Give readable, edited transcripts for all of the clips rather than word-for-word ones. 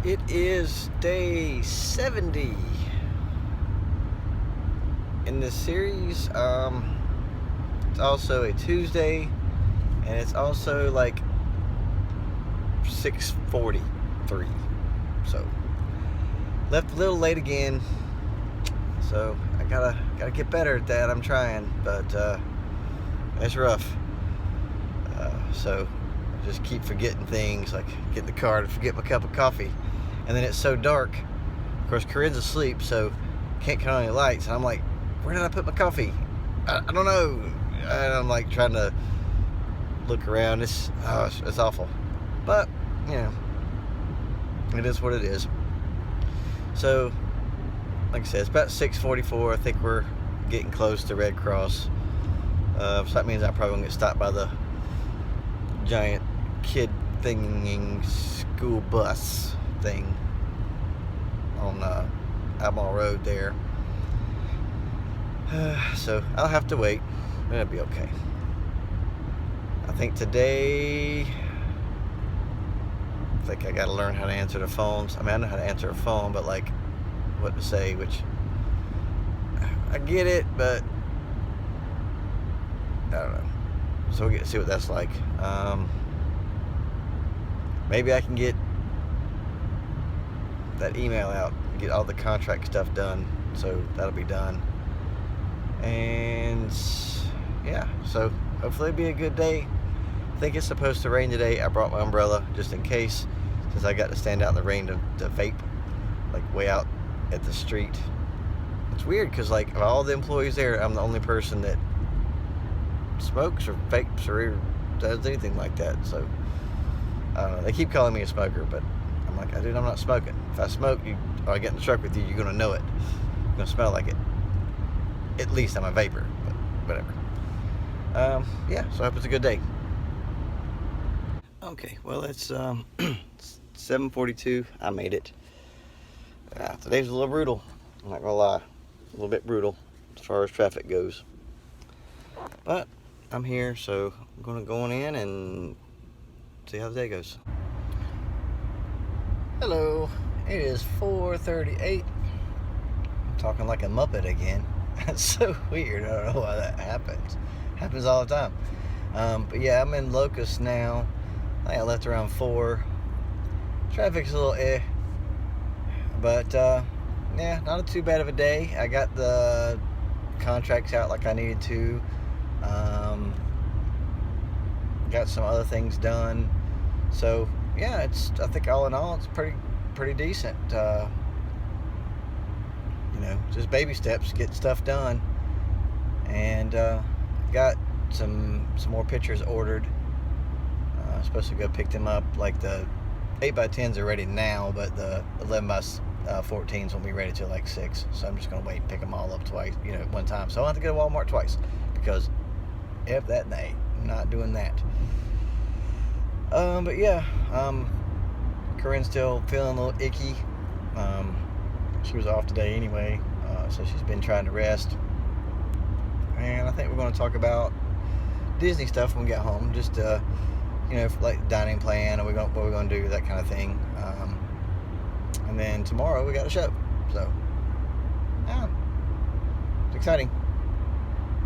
It is day 70 in this series. It's also a Tuesday, and it's also like 6:43. So left a little late again. So I gotta get better at that. I'm trying, but it's rough. So I just keep forgetting things, like get in the car to forget my cup of coffee, and then it's so dark. Of course, Corinne's asleep, so can't count on any lights. And I'm like, where did I put my coffee? I don't know. And I'm like trying to look around. It's awful, but you know, it is what it is. So, like I said, it's about 6:44. I think we're getting close to Red Cross. So that means I'm probably gonna get stopped by the giant kid thinging school bus thing on Albemarle Road there. So I'll have to wait. It'll be okay. I think today, I gotta learn how to answer the phones. I mean, I know how to answer a phone, but like what to say, which I get it, but I don't know. So we'll get to see what that's like. Maybe I can get that email out, get all the contract stuff done, so that'll be done. And yeah, so hopefully it'll be a good day. I think it's supposed to rain today. I brought my umbrella just in case, since I got to stand out in the rain to vape, like way out at the street. It's weird because like of all the employees there, I'm the only person that smokes or vapes or does anything like that. So I don't know. They keep calling me a smoker, but I'm like, dude, I'm not smoking. If I smoke, or I get in the truck with you, you're gonna know it. You're gonna smell like it. At least I'm a vapor, but whatever. Yeah, so I hope it's a good day. Okay, well it's 7:42. I made it. Today's a little brutal. I'm not gonna lie, a little bit brutal as far as traffic goes. But I'm here, so I'm gonna go on in and see how the day goes. Hello, it is 4:38. I'm talking like a Muppet again. That's so weird. I don't know why that happens. Happens all the time. But yeah, I'm in Locust now. I think I left around 4. Traffic's a little but yeah, not too bad of a day. I got the contracts out like I needed to. Got some other things done. So yeah, I think all in all, it's pretty decent. You know, just baby steps, get stuff done. And got some more pictures ordered. Supposed to go pick them up. Like the 8x10s are ready now, but the 11x14s won't be ready till like 6. So I'm just gonna wait and pick them all up twice, at one time. So I'll have to go to Walmart twice, because if that day, I'm not doing that. But yeah, Corinne's still feeling a little icky. She was off today anyway, so she's been trying to rest. And I think we're going to talk about Disney stuff when we get home, just like dining plan, or what we're going to do, that kind of thing. And then tomorrow we got a show, so yeah, it's exciting.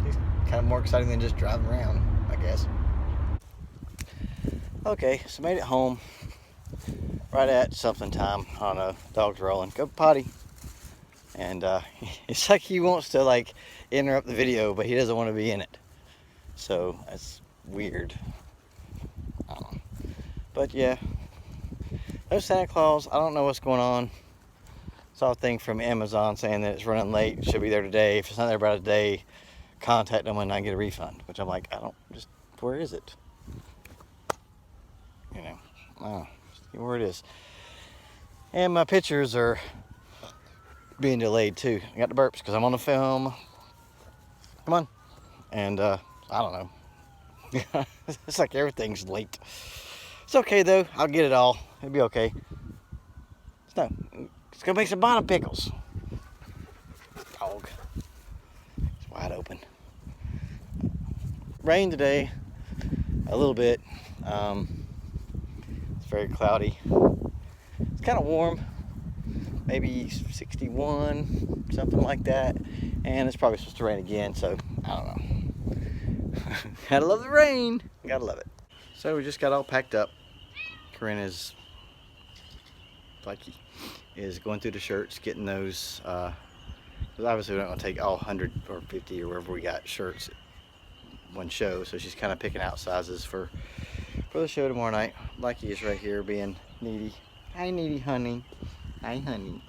It's kind of more exciting than just driving around, I guess. Okay, so made it home right at something time. I don't know, dog's rolling, go potty. And it's like he wants to like interrupt the video, but he doesn't want to be in it. So that's weird. I don't know. But yeah, no Santa Claus. I don't know what's going on. Saw a thing from Amazon saying that it's running late. It should be there today. If it's not there by today, contact them and I get a refund. Which I'm like, where is it? Where it is. And my pictures are being delayed too. I got the burps because I'm on the film. Come on. And I don't know. It's like everything's late. It's okay though. I'll get it all. It'll be okay. It's gonna make some bonnet pickles. Dog. It's wide open. Rain today. A little bit. It's very cloudy. It's kind of warm, maybe 61, something like that. And it's probably supposed to rain again, so I don't know. Gotta love the rain. Gotta love it. So we just got all packed up. Corinna's is going through the shirts, getting those. Because obviously we're not going to take all 100 or 50 or wherever we got shirts at one show. So she's kind of picking out sizes for the show tomorrow night. Lucky is right here being needy. Hi, needy honey. Hi, honey.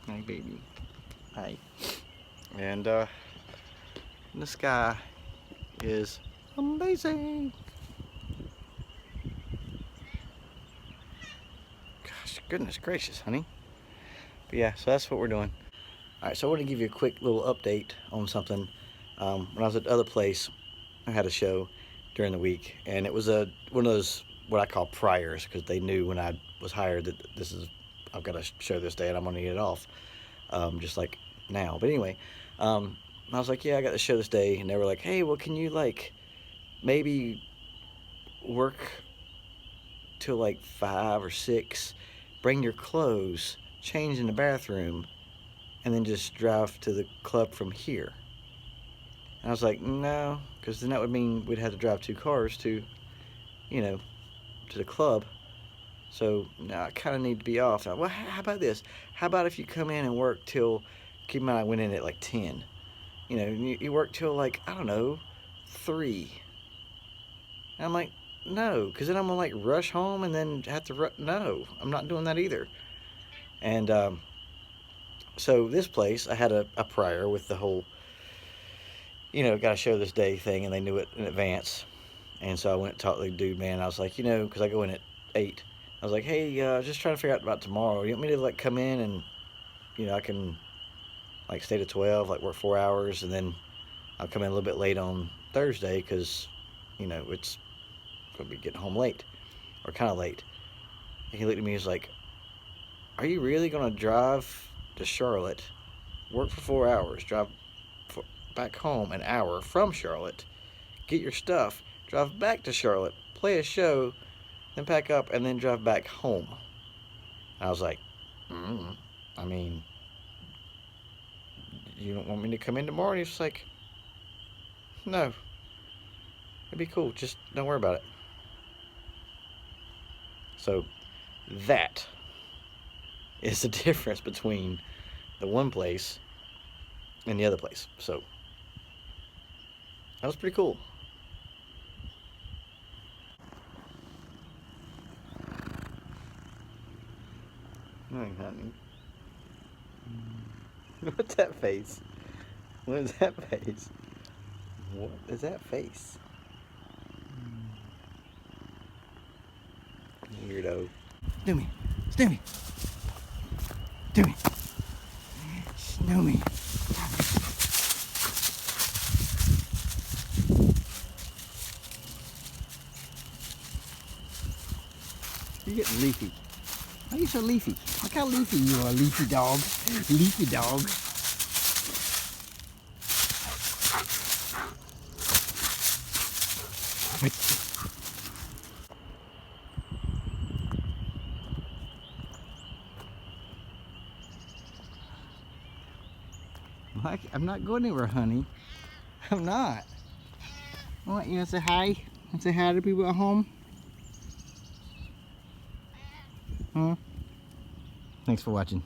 Hi, baby. Hi. And the sky is amazing. Gosh, goodness gracious, honey. But yeah, so that's what we're doing. All right, so I want to give you a quick little update on something. When I was at the other place, I had a show during the week, and it was one of those what I call priors, because they knew when I was hired that I've got a show this day and I'm gonna get it off, just like now. But anyway, I was like, yeah, I got the show this day, and they were like, hey, well, can you like maybe work till like 5 or 6, bring your clothes, change in the bathroom, and then just drive to the club from here. And I was like, no, because then that would mean we'd have to drive 2 cars to, you know, to the club. So now I kind of need to be off. Now, well, how about this? How about if you come in and work till, keep in mind I went in at like 10. You know, you work till like, I don't know, 3. And I'm like, no, because then I'm gonna like rush home and then have to no, I'm not doing that either. And so this place, I had a prior with the whole, you know, got to show this day thing, and they knew it in advance. And so I went and talked to the dude, man. I was like, you know, because I go in at 8. I was like, hey, just trying to figure out about tomorrow. You want me to like come in and, you know, I can like stay to 12, like work 4 hours, and then I'll come in a little bit late on Thursday because, you know, it's going to be getting home late, or kind of late. And he looked at me, he was like, are you really going to drive to Charlotte, work for 4 hours, drive back home an hour from Charlotte, get your stuff, drive back to Charlotte, play a show, then pack up, and then drive back home? I was like, I mean, you don't want me to come in tomorrow? And he was like, no, it'd be cool, just don't worry about it. So that is the difference between the one place and the other place. So that was pretty cool. Hey, honey. What's that face? What is that face? What is that face? Weirdo. Snoomy. Snoomy. Snoomy. Snoomy. You're getting leafy. Why are you so leafy? Look how leafy you are, leafy dog. Leafy dog. I'm not going anywhere, honey. I'm not. What, you want to say hi? Want to say hi to people at home? Huh? Thanks for watching.